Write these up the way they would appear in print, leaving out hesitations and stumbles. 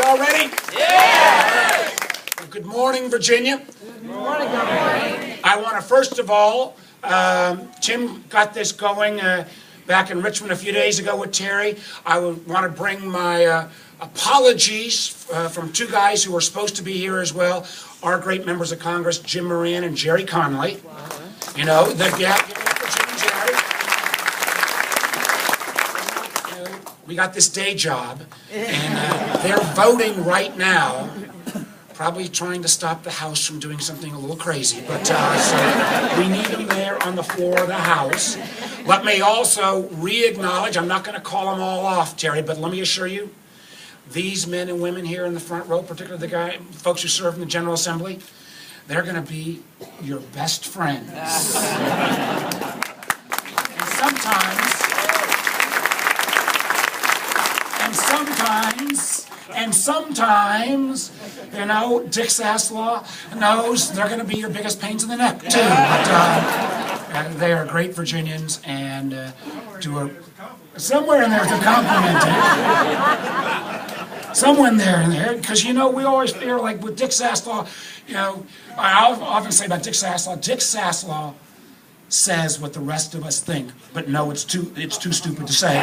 Y'all ready? Yeah! Well, good morning, Virginia. Good morning, Governor. I want to first of all, Tim got this going back in Richmond a few days ago with Terry. I want to bring my apologies from two guys who were supposed to be here as well, our great members of Congress, Jim Moran and Jerry Connolly. You know, give it up for Jim and Jerry. You know, we got this day job, and they're voting right now, probably trying to stop the House from doing something a little crazy, but so we need them there on the floor of the House. Let me also re-acknowledge, I'm not going to call them all off, Terry, but let me assure you, these men and women here in the front row, particularly the folks who serve in the General Assembly, they're going to be your best friends. And sometimes, you know, Dick Saslaw knows they're going to be your biggest pains in the neck, too. But they are great Virginians, and somewhere in there's a compliment. Somewhere in there, because, you know, we always feel like with Dick Saslaw, you know, I often say about Dick Saslaw says what the rest of us think, but no, it's too stupid to say.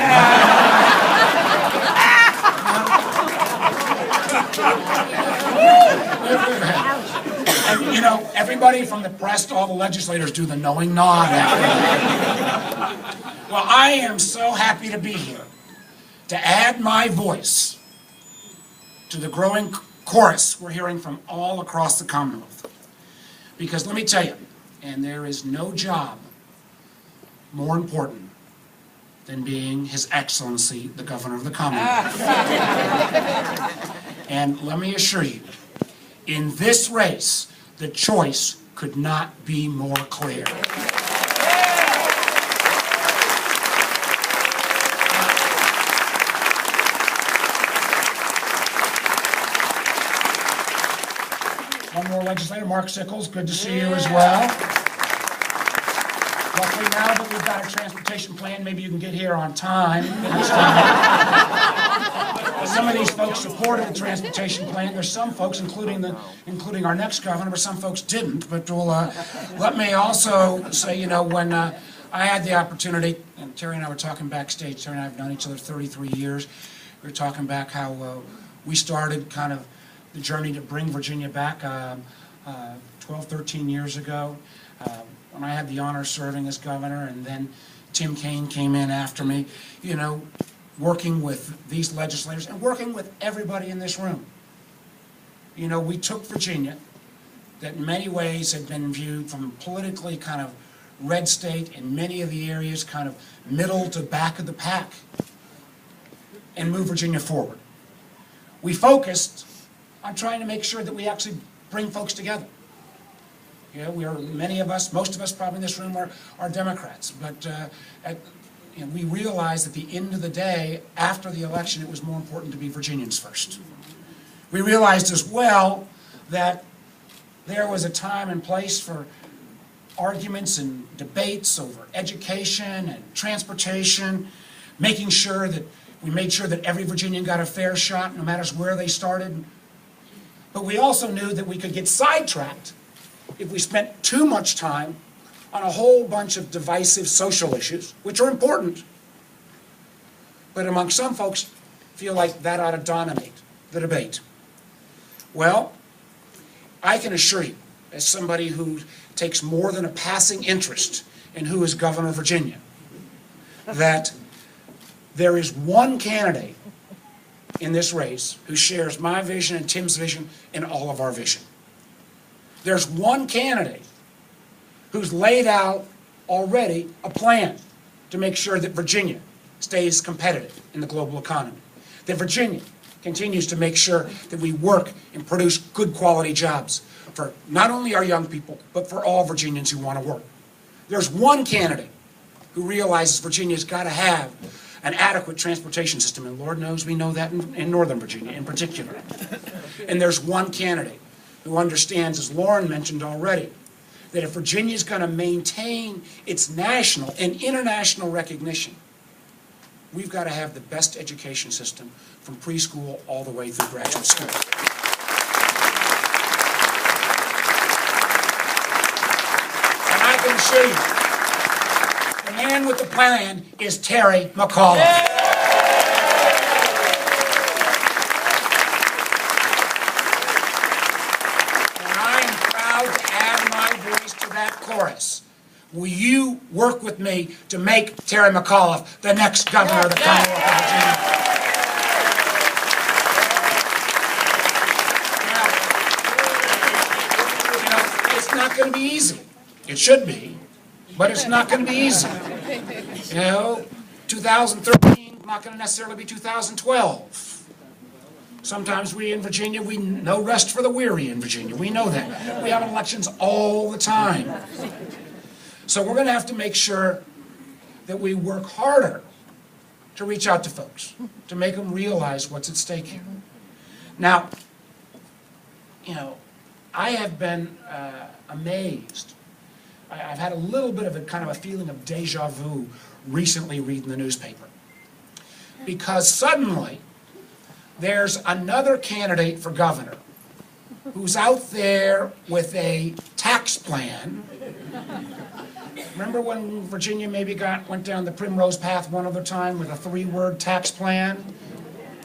And, you know, everybody from the press to all the legislators do the knowing nod after that. Well, I am so happy to be here to add my voice to the growing chorus we're hearing from all across the Commonwealth. Because let me tell you, and there is no job more important than being His Excellency, the Governor of the Commonwealth. And let me assure you, in this race, the choice could not be more clear. One more legislator, Mark Sickles, good to see you as well. Luckily now that we've got a transportation plan, maybe you can get here on time next time. Some of these folks supported the transportation plan. There's some folks, including our next governor, but some folks didn't. But let me also say, you know, when I had the opportunity, and Terry and I were talking backstage, Terry and I have known each other 33 years, we were talking back how we started kind of the journey to bring Virginia back 12, 13 years ago. When I had the honor of serving as governor, and then Tim Kaine came in after me, you know, working with these legislators and working with everybody in this room. You know, we took Virginia, that in many ways had been viewed from politically kind of red state, in many of the areas kind of middle to back of the pack, and moved Virginia forward. We focused on trying to make sure that we actually bring folks together. You know, most of us probably in this room are Democrats, but you know, we realized at the end of the day, after the election, it was more important to be Virginians first. We realized as well that there was a time and place for arguments and debates over education and transportation, making sure that we made sure that every Virginian got a fair shot, no matter where they started. But we also knew that we could get sidetracked if we spent too much time on a whole bunch of divisive social issues, which are important, but among some folks feel like that ought to dominate the debate. Well, I can assure you, as somebody who takes more than a passing interest in who is governor of Virginia, that there is one candidate in this race who shares my vision and Tim's vision and all of our vision. There's one candidate who's laid out already a plan to make sure that Virginia stays competitive in the global economy, that Virginia continues to make sure that we work and produce good quality jobs for not only our young people, but for all Virginians who want to work. There's one candidate who realizes Virginia's got to have an adequate transportation system, and Lord knows we know that in Northern Virginia in particular. And there's one candidate who understands, as Lauren mentioned already, that if Virginia's going to maintain its national and international recognition, we've got to have the best education system from preschool all the way through graduate school. And I can assure you, the man with the plan is Terry McAuliffe. Chorus. Will you work with me to make Terry McAuliffe the next governor of the Commonwealth of Virginia? Now, it's not going to be easy. It should be, but it's not going to be easy. 2013 is not going to necessarily be 2012. Sometimes we in Virginia, we no rest for the weary in Virginia. We know that. We have elections all the time. So we're going to have to make sure that we work harder to reach out to folks, to make them realize what's at stake here. Now, I have been amazed. I've had a little bit of a kind of a feeling of deja vu recently reading the newspaper. Because suddenly, there's another candidate for governor who's out there with a tax plan. Remember when Virginia maybe went down the primrose path one other time with a 3-word tax plan?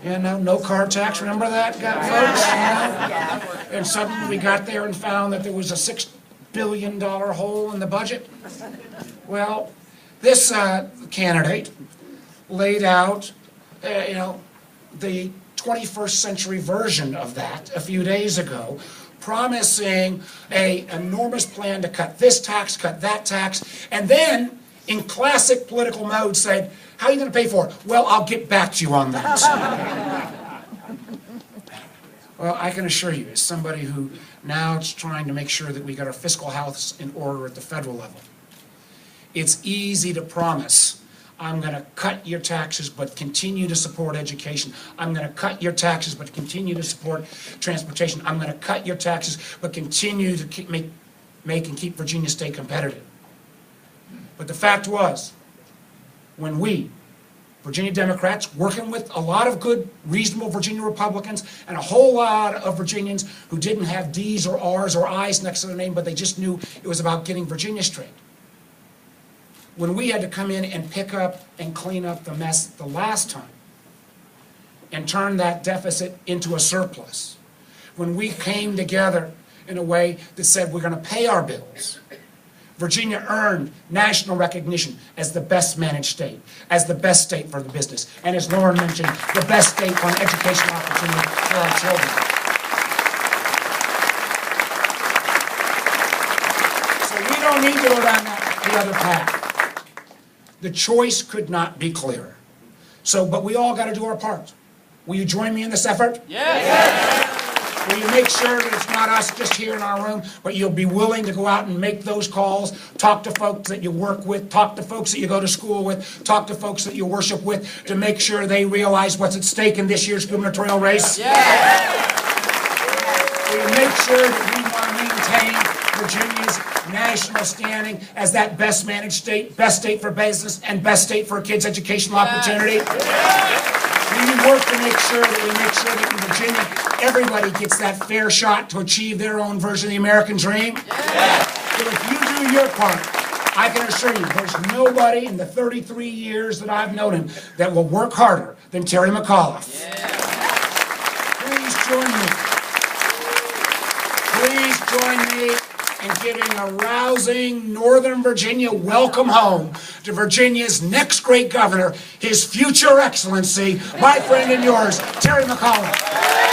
No car tax, remember that, folks? And suddenly we got there and found that there was a $6 billion hole in the budget. Well, this candidate laid out, the 21st century version of that a few days ago, promising an enormous plan to cut this tax, cut that tax, and then, in classic political mode, said, how are you going to pay for it? Well, I'll get back to you on that. Well, I can assure you, as somebody who now is trying to make sure that we got our fiscal house in order at the federal level, it's easy to promise, I'm going to cut your taxes but continue to support education. I'm going to cut your taxes but continue to support transportation. I'm going to cut your taxes but continue to make and keep Virginia State competitive. But the fact was, when we, Virginia Democrats, working with a lot of good, reasonable Virginia Republicans and a whole lot of Virginians who didn't have D's or R's or I's next to their name, but they just knew it was about getting Virginia straight. When we had to come in and pick up and clean up the mess the last time and turn that deficit into a surplus, when we came together in a way that said we're going to pay our bills, Virginia earned national recognition as the best managed state, as the best state for the business, and as Lauren mentioned, the best state for an educational opportunity for our children. So we don't need to go down the other path. The choice could not be clearer. But we all got to do our part. Will you join me in this effort? Yes. Will you make sure that it's not us just here in our room, but you'll be willing to go out and make those calls, talk to folks that you work with, talk to folks that you go to school with, talk to folks that you worship with, to make sure they realize what's at stake in this year's gubernatorial race? Yes. Will you make sure that we want to maintain Virginia's national standing as that best managed state, best state for business, and best state for a kid's educational opportunity? We work to make sure that in Virginia, everybody gets that fair shot to achieve their own version of the American dream. But if you do your part, I can assure you, there's nobody in the 33 years that I've known him that will work harder than Terry McAuliffe. Please join me in giving a rousing Northern Virginia welcome home to Virginia's next great governor, His Future Excellency, my friend and yours, Terry McAuliffe.